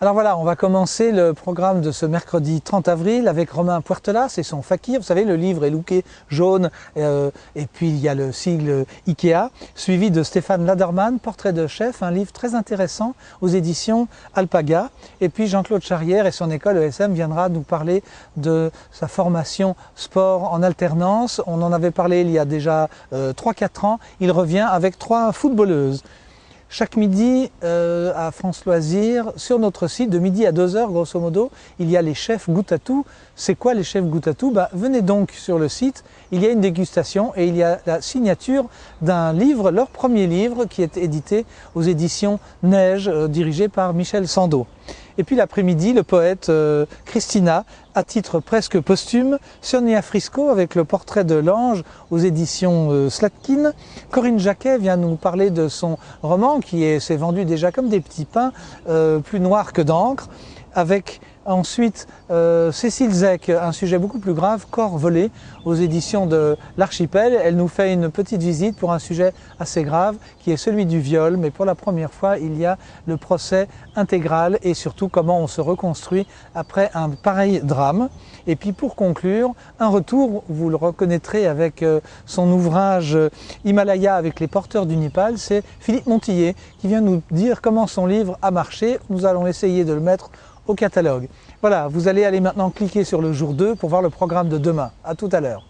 Alors voilà, on va commencer le programme de ce mercredi 30 avril avec Romain Puertelas et son Fakir. Vous savez, le livre est looké jaune et puis il y a le sigle Ikea, suivi de Stéphane Laderman, Portrait de chef, un livre très intéressant aux éditions Alpaga. Et puis Jean-Claude Charrière et son école ESM viendra nous parler de sa formation sport en alternance. On en avait parlé il y a déjà 3-4 ans. Il revient avec 3 footballeuses. Chaque midi à France Loisirs, sur notre site, de midi à 2h grosso modo, il y a les chefs goûte à tout. C'est quoi les chefs goûte à tout? Venez donc sur le site, il y a une dégustation et il y a la signature d'un livre, leur premier livre, qui est édité aux éditions Neige, dirigé par Michel Sando. Et puis l'après-midi, le poète Christina, à titre presque posthume, Sonia Frisco avec le portrait de l'ange aux éditions Slatkin. Corinne Jacquet vient nous parler de son roman qui s'est vendu déjà comme des petits pains, plus noir que d'encre, avec ensuite Cécile Zec, un sujet beaucoup plus grave, Corps volé, aux éditions de l'Archipel. Elle nous fait une petite visite pour un sujet assez grave qui est celui du viol, mais pour la première fois il y a le procès intégral et surtout comment on se reconstruit après un pareil drame. Et puis pour conclure, un retour, vous le reconnaîtrez avec son ouvrage Himalaya avec les porteurs du Népal, c'est Philippe Montillet qui vient nous dire comment son livre a marché. Nous allons essayer de le mettre au catalogue. Voilà, vous allez aller maintenant cliquer sur le jour 2 pour voir le programme de demain. À tout à l'heure.